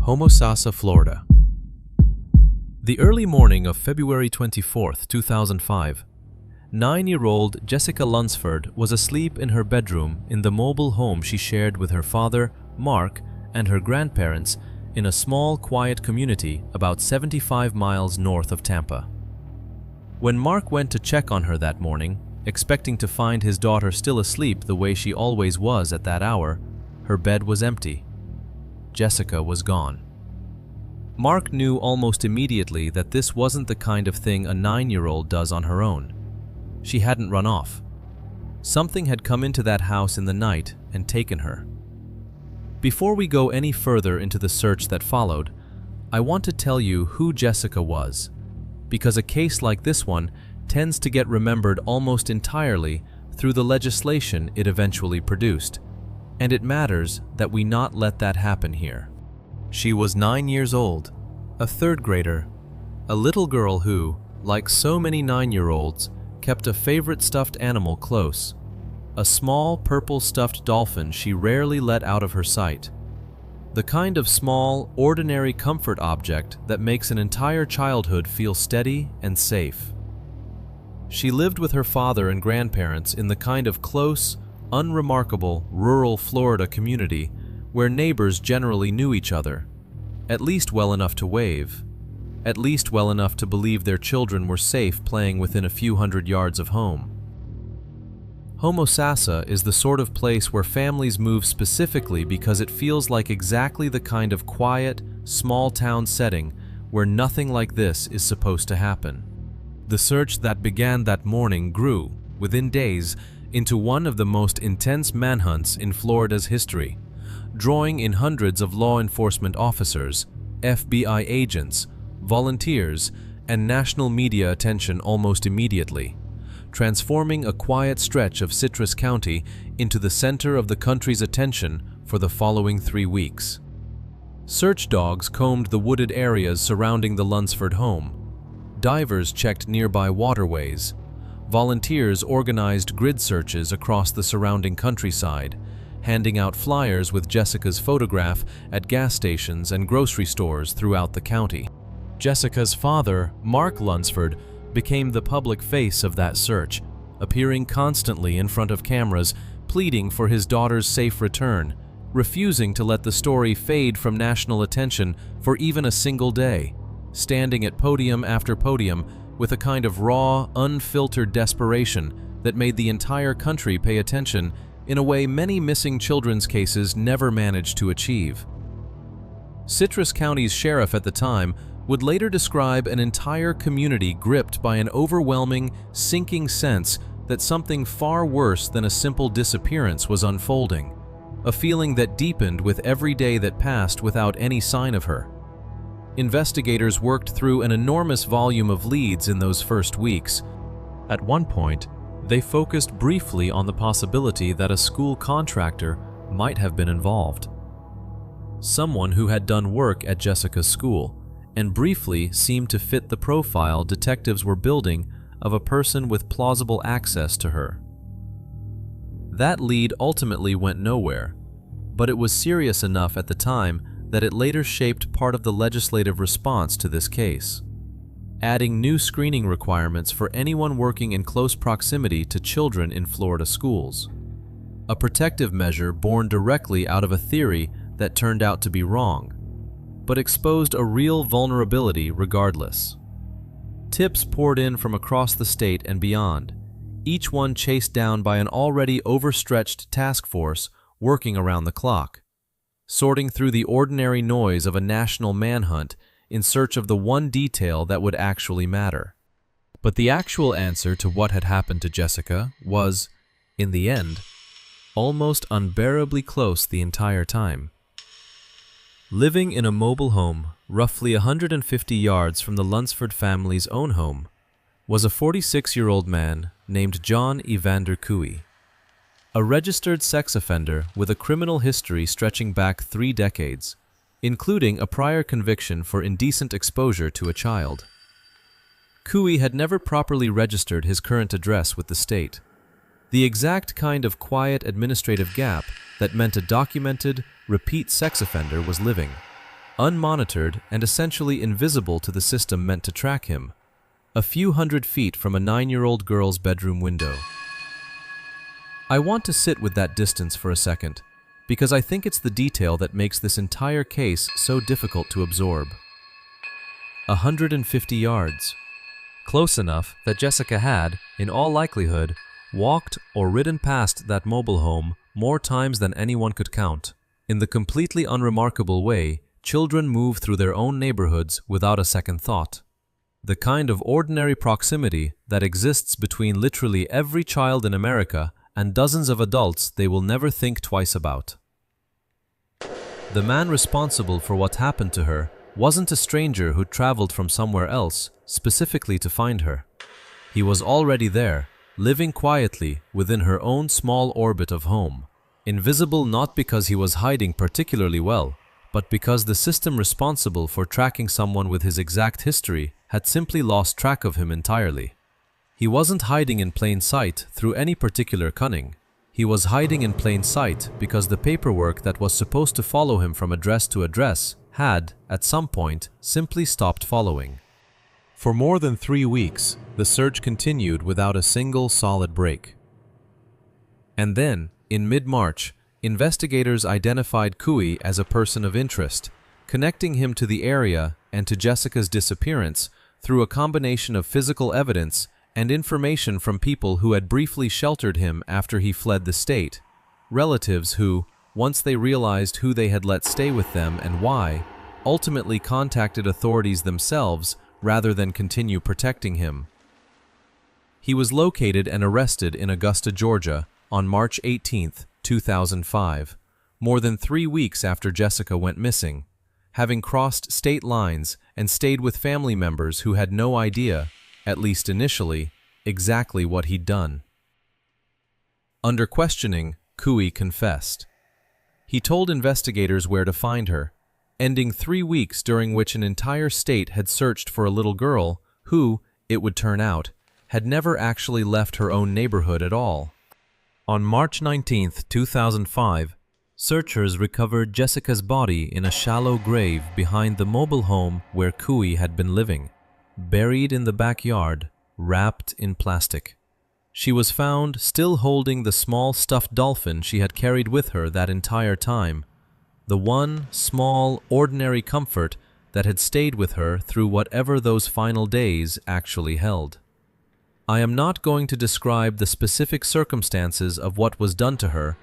Homosassa, Florida. The early morning of February 24, 2005, 9-year-old Jessica Lunsford was asleep in her bedroom in the mobile home she shared with her father, Mark, and her grandparents in a small, quiet community about 75 miles north of Tampa. When Mark went to check on her that morning, expecting to find his daughter still asleep the way she always was at that hour, her bed was empty. Jessica was gone. Mark knew almost immediately that this wasn't the kind of thing a 9-year-old does on her own. She hadn't run off. Something had come into that house in the night and taken her. Before we go any further into the search that followed, I want to tell you who Jessica was, because a case like this one tends to get remembered almost entirely through the legislation it eventually produced, and it matters that we not let that happen here. She was 9 years old, a third grader, a little girl who, like so many 9-year-olds, kept a favorite stuffed animal close, a small purple stuffed dolphin she rarely let out of her sight, the kind of small, ordinary comfort object that makes an entire childhood feel steady and safe. She lived with her father and grandparents in the kind of close, unremarkable, rural Florida community where neighbors generally knew each other, at least well enough to wave, at least well enough to believe their children were safe playing within a few hundred yards of home. Homosassa is the sort of place where families move specifically because it feels like exactly the kind of quiet, small-town setting where nothing like this is supposed to happen. The search that began that morning grew, within days, into one of the most intense manhunts in Florida's history, drawing in hundreds of law enforcement officers, FBI agents, volunteers, and national media attention almost immediately, transforming a quiet stretch of Citrus County into the center of the country's attention for the following 3 weeks. Search dogs combed the wooded areas surrounding the Lunsford home. Divers checked nearby waterways. Volunteers organized grid searches across the surrounding countryside, handing out flyers with Jessica's photograph at gas stations and grocery stores throughout the county. Jessica's father, Mark Lunsford, became the public face of that search, appearing constantly in front of cameras, pleading for his daughter's safe return, refusing to let the story fade from national attention for even a single day, standing at podium after podium with a kind of raw, unfiltered desperation that made the entire country pay attention in a way many missing children's cases never managed to achieve. Citrus County's sheriff at the time would later describe an entire community gripped by an overwhelming, sinking sense that something far worse than a simple disappearance was unfolding, a feeling that deepened with every day that passed without any sign of her. Investigators worked through an enormous volume of leads in those first weeks. At one point, they focused briefly on the possibility that a school contractor might have been involved. Someone who had done work at Jessica's school, and briefly seemed to fit the profile detectives were building of a person with plausible access to her. That lead ultimately went nowhere, but it was serious enough at the time that it later shaped part of the legislative response to this case, adding new screening requirements for anyone working in close proximity to children in Florida schools, a protective measure born directly out of a theory that turned out to be wrong, but exposed a real vulnerability regardless. Tips poured in from across the state and beyond, each one chased down by an already overstretched task force working around the clock, sorting through the ordinary noise of a national manhunt in search of the one detail that would actually matter. But the actual answer to what had happened to Jessica was, in the end, almost unbearably close the entire time. Living in a mobile home, roughly 150 yards from the Lunsford family's own home, was a 46-year-old man named John Evander Cooey, a registered sex offender with a criminal history stretching back 3 decades, including a prior conviction for indecent exposure to a child. Cooey had never properly registered his current address with the state, the exact kind of quiet administrative gap that meant a documented, repeat sex offender was living. unmonitored and essentially invisible to the system meant to track him, a few hundred feet from a 9-year-old girl's bedroom window. I want to sit with that distance for a second, because I think it's the detail that makes this entire case so difficult to absorb. 150 yards. Close enough that Jessica had, in all likelihood, walked or ridden past that mobile home more times than anyone could count. In the completely unremarkable way children move through their own neighborhoods without a second thought. The kind of ordinary proximity that exists between literally every child in America and dozens of adults they will never think twice about. The man responsible for what happened to her wasn't a stranger who traveled from somewhere else specifically to find her. He was already there, living quietly within her own small orbit of home, invisible not because he was hiding particularly well, but because the system responsible for tracking someone with his exact history had simply lost track of him entirely. He wasn't hiding in plain sight through any particular cunning. He was hiding in plain sight because the paperwork that was supposed to follow him from address to address had, at some point, simply stopped following. For more than 3 weeks, the search continued without a single solid break. And then, in mid-March, investigators identified Cooey as a person of interest, connecting him to the area and to Jessica's disappearance through a combination of physical evidence and information from people who had briefly sheltered him after he fled the state, relatives who, once they realized who they had let stay with them and why, ultimately contacted authorities themselves rather than continue protecting him. He was located and arrested in Augusta, Georgia, on March 18, 2005, more than 3 weeks after Jessica went missing, having crossed state lines and stayed with family members who had no idea, at least initially, exactly what he'd done. Under questioning, Cooey confessed. He told investigators where to find her, ending 3 weeks during which an entire state had searched for a little girl who, it would turn out, had never actually left her own neighborhood at all. On March 19, 2005, searchers recovered Jessica's body in a shallow grave behind the mobile home where Cooey had been living, buried in the backyard, wrapped in plastic. She was found still holding the small stuffed dolphin she had carried with her that entire time, the one small, ordinary comfort that had stayed with her through whatever those final days actually held. I am not going to describe the specific circumstances of what was done to her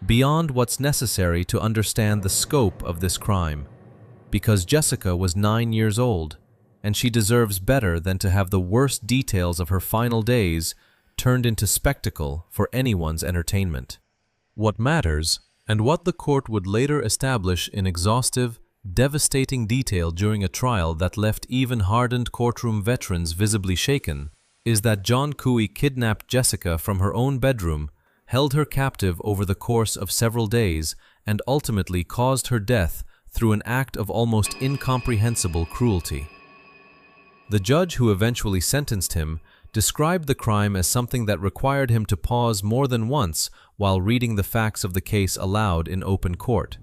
beyond what's necessary to understand the scope of this crime, because Jessica was 9 years old, and she deserves better than to have the worst details of her final days turned into spectacle for anyone's entertainment. What matters, and what the court would later establish in exhaustive, devastating detail during a trial that left even hardened courtroom veterans visibly shaken, is that John Cooey kidnapped Jessica from her own bedroom, held her captive over the course of several days, and ultimately caused her death through an act of almost incomprehensible cruelty. The judge who eventually sentenced him described the crime as something that required him to pause more than once while reading the facts of the case aloud in open court,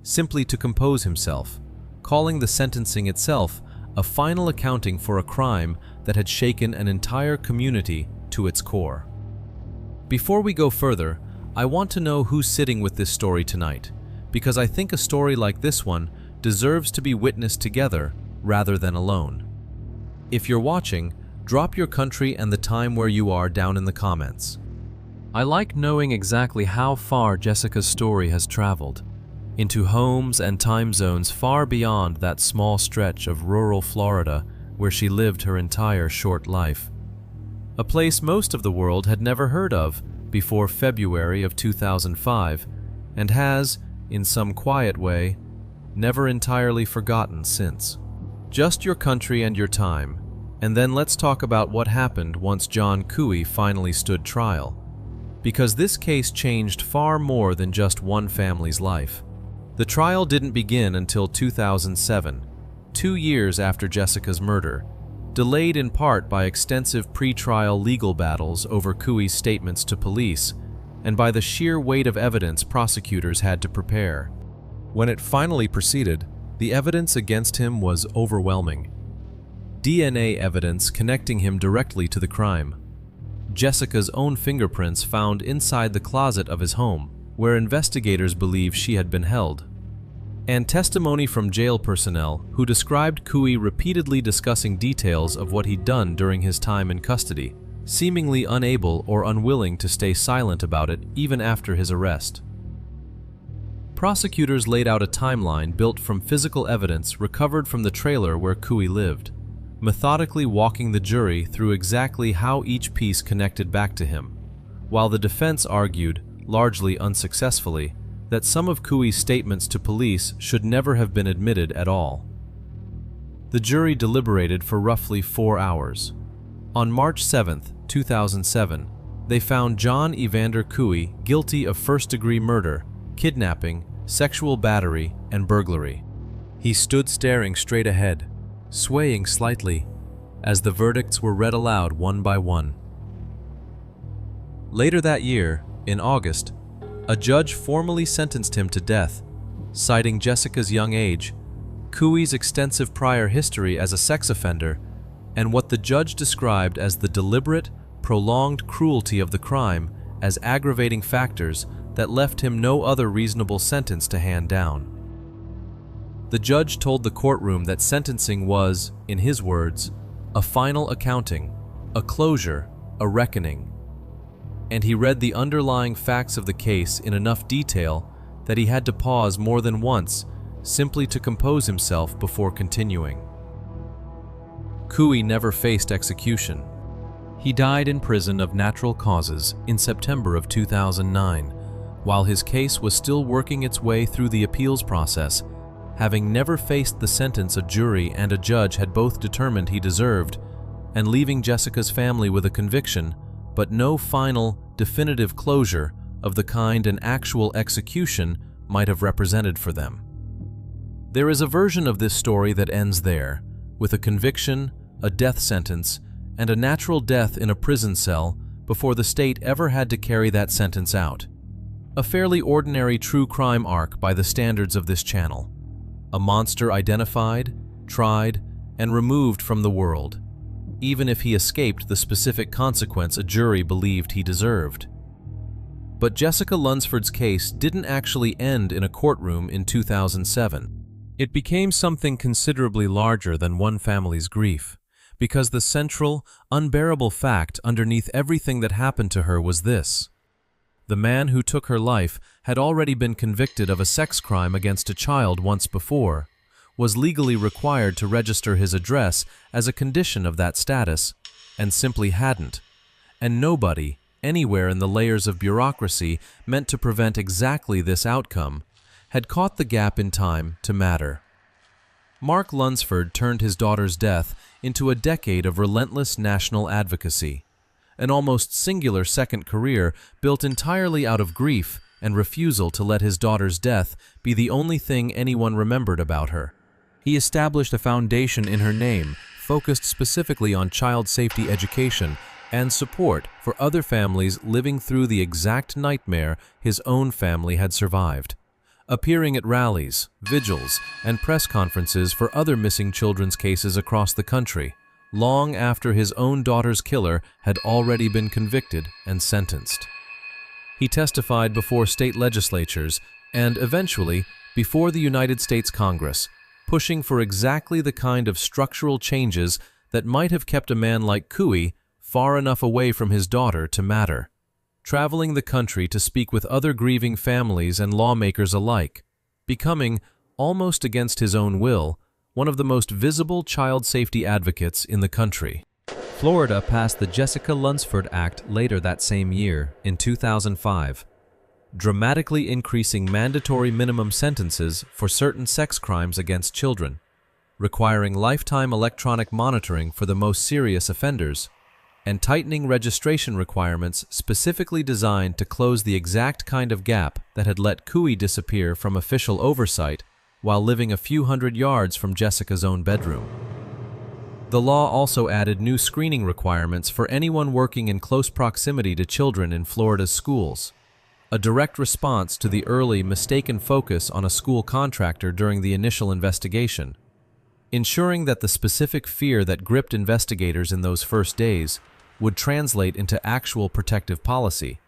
simply to compose himself, calling the sentencing itself a final accounting for a crime that had shaken an entire community to its core. Before we go further, I want to know who's sitting with this story tonight, because I think a story like this one deserves to be witnessed together rather than alone. If you're watching, drop your country and the time where you are down in the comments. I like knowing exactly how far Jessica's story has traveled, into homes and time zones far beyond that small stretch of rural Florida where she lived her entire short life. A place most of the world had never heard of before February of 2005, and has, in some quiet way, never entirely forgotten since. Just your country and your time, and then let's talk about what happened once John Cooey finally stood trial. Because this case changed far more than just one family's life. The trial didn't begin until 2007, 2 years after Jessica's murder, delayed in part by extensive pre-trial legal battles over Cooey's statements to police, and by the sheer weight of evidence prosecutors had to prepare. When it finally proceeded, The evidence against him was overwhelming. DNA evidence connecting him directly to the crime. Jessica's own fingerprints found inside the closet of his home, where investigators believe she had been held. And testimony from jail personnel who described Cooey repeatedly discussing details of what he'd done during his time in custody, seemingly unable or unwilling to stay silent about it even after his arrest. Prosecutors laid out a timeline built from physical evidence recovered from the trailer where Cooey lived, methodically walking the jury through exactly how each piece connected back to him, while the defense argued, largely unsuccessfully, that some of Cooey's statements to police should never have been admitted at all. The jury deliberated for roughly 4 hours. On March 7, 2007, they found John Evander Cooey guilty of first-degree murder, kidnapping, sexual battery, and burglary. He stood staring straight ahead, swaying slightly, as the verdicts were read aloud one by one. Later that year, in August, a judge formally sentenced him to death, citing Jessica's young age, Cooey's extensive prior history as a sex offender, and what the judge described as the deliberate, prolonged cruelty of the crime as aggravating factors that left him no other reasonable sentence to hand down. The judge told the courtroom that sentencing was, in his words, a final accounting, a closure, a reckoning. And he read the underlying facts of the case in enough detail that he had to pause more than once simply to compose himself before continuing. Cooey never faced execution. He died in prison of natural causes in September of 2009, while his case was still working its way through the appeals process, having never faced the sentence a jury and a judge had both determined he deserved, and leaving Jessica's family with a conviction, but no final, definitive closure of the kind an actual execution might have represented for them. There is a version of this story that ends there, with a conviction, a death sentence, and a natural death in a prison cell before the state ever had to carry that sentence out. A fairly ordinary true crime arc by the standards of this channel. A monster identified, tried, and removed from the world, even if he escaped the specific consequence a jury believed he deserved. But Jessica Lunsford's case didn't actually end in a courtroom in 2007. It became something considerably larger than one family's grief, because the central, unbearable fact underneath everything that happened to her was this: the man who took her life had already been convicted of a sex crime against a child once before, was legally required to register his address as a condition of that status, and simply hadn't, and nobody, anywhere in the layers of bureaucracy meant to prevent exactly this outcome, had caught the gap in time to matter. Mark Lunsford turned his daughter's death into a decade of relentless national advocacy, an almost singular second career built entirely out of grief and refusal to let his daughter's death be the only thing anyone remembered about her. He established a foundation in her name focused specifically on child safety education and support for other families living through the exact nightmare his own family had survived, appearing at rallies, vigils, and press conferences for other missing children's cases across the country, long after his own daughter's killer had already been convicted and sentenced. He testified before state legislatures and, eventually, before the United States Congress, pushing for exactly the kind of structural changes that might have kept a man like Cooey far enough away from his daughter to matter, traveling the country to speak with other grieving families and lawmakers alike, becoming, almost against his own will, one of the most visible child safety advocates in the country. Florida passed the Jessica Lunsford Act later that same year, in 2005, dramatically increasing mandatory minimum sentences for certain sex crimes against children, requiring lifetime electronic monitoring for the most serious offenders, and tightening registration requirements specifically designed to close the exact kind of gap that had let Cooey disappear from official oversight while living a few hundred yards from Jessica's own bedroom. The law also added new screening requirements for anyone working in close proximity to children in Florida's schools, a direct response to the early, mistaken focus on a school contractor during the initial investigation, ensuring that the specific fear that gripped investigators in those first days would translate into actual protective policy,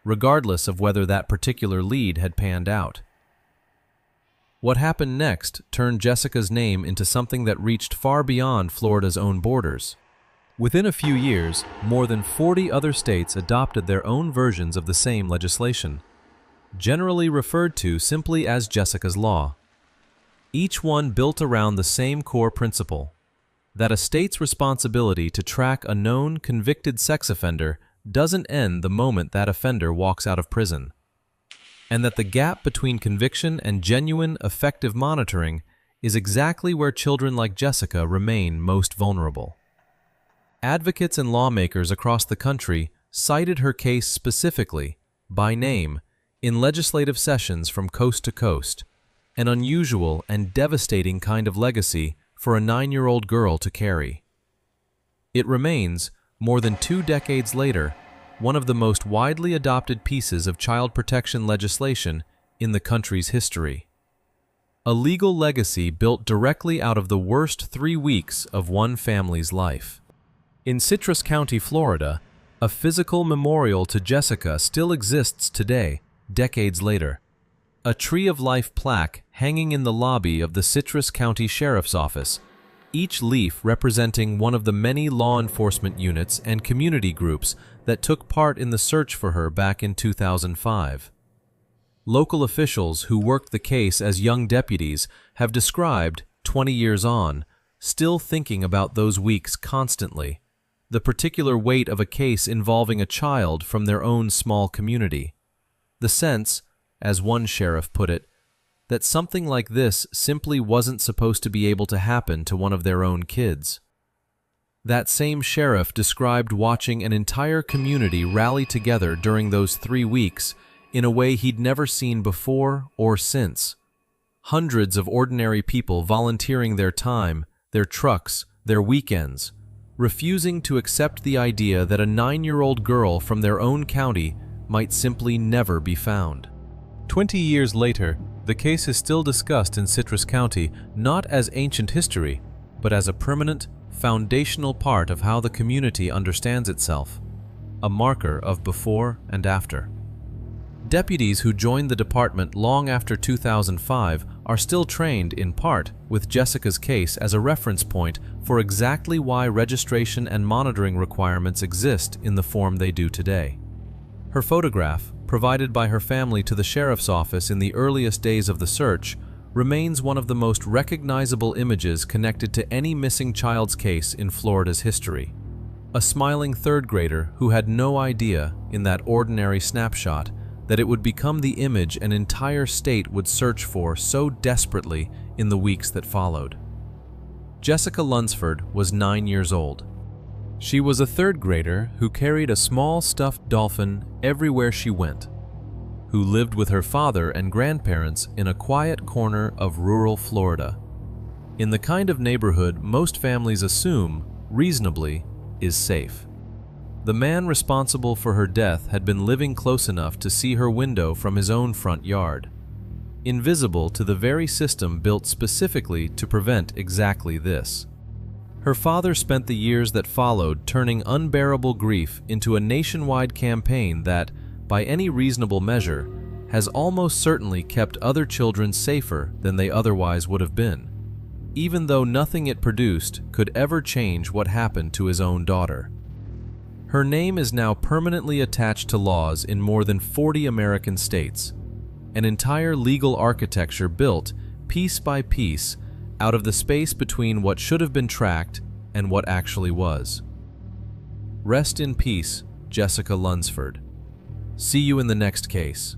regardless of whether that particular lead had panned out. What happened next turned Jessica's name into something that reached far beyond Florida's own borders. Within a few years, more than 40 other states adopted their own versions of the same legislation, generally referred to simply as Jessica's Law. Each one built around the same core principle, that a state's responsibility to track a known convicted sex offender doesn't end the moment that offender walks out of prison, and that the gap between conviction and genuine, effective monitoring is exactly where children like Jessica remain most vulnerable. Advocates and lawmakers across the country cited her case specifically, by name, in legislative sessions from coast to coast, an unusual and devastating kind of legacy for a 9-year-old girl to carry. It remains, more than 2 decades later, one of the most widely adopted pieces of child protection legislation in the country's history. A legal legacy built directly out of the worst 3 weeks of one family's life. In Citrus County, Florida, a physical memorial to Jessica still exists today, decades later. A Tree of Life plaque hanging in the lobby of the Citrus County Sheriff's Office, each leaf representing one of the many law enforcement units and community groups that took part in the search for her back in 2005. Local officials who worked the case as young deputies have described, 20 years on, still thinking about those weeks constantly, the particular weight of a case involving a child from their own small community. The sense, as one sheriff put it, that something like this simply wasn't supposed to be able to happen to one of their own kids. That same sheriff described watching an entire community rally together during those 3 weeks in a way he'd never seen before or since. Hundreds of ordinary people volunteering their time, their trucks, their weekends, refusing to accept the idea that a 9-year-old girl from their own county might simply never be found. 20 years later, the case is still discussed in Citrus County not as ancient history, but as a permanent, foundational part of how the community understands itself, a marker of before and after. Deputies who joined the department long after 2005 are still trained, in part, with Jessica's case as a reference point for exactly why registration and monitoring requirements exist in the form they do today. Her photograph, provided by her family to the sheriff's office in the earliest days of the search, remains one of the most recognizable images connected to any missing child's case in Florida's history. A smiling third grader who had no idea, in that ordinary snapshot, that it would become the image an entire state would search for so desperately in the weeks that followed. Jessica Lunsford was 9 years old. She was a third grader who carried a small stuffed dolphin everywhere she went, who lived with her father and grandparents in a quiet corner of rural Florida, in the kind of neighborhood most families assume, reasonably, is safe. The man responsible for her death had been living close enough to see her window from his own front yard, invisible to the very system built specifically to prevent exactly this. Her father spent the years that followed turning unbearable grief into a nationwide campaign that, by any reasonable measure, has almost certainly kept other children safer than they otherwise would have been, even though nothing it produced could ever change what happened to his own daughter. Her name is now permanently attached to laws in more than 40 American states, an entire legal architecture built, piece by piece, out of the space between what should have been tracked and what actually was. Rest in peace, Jessica Lunsford. See you in the next case.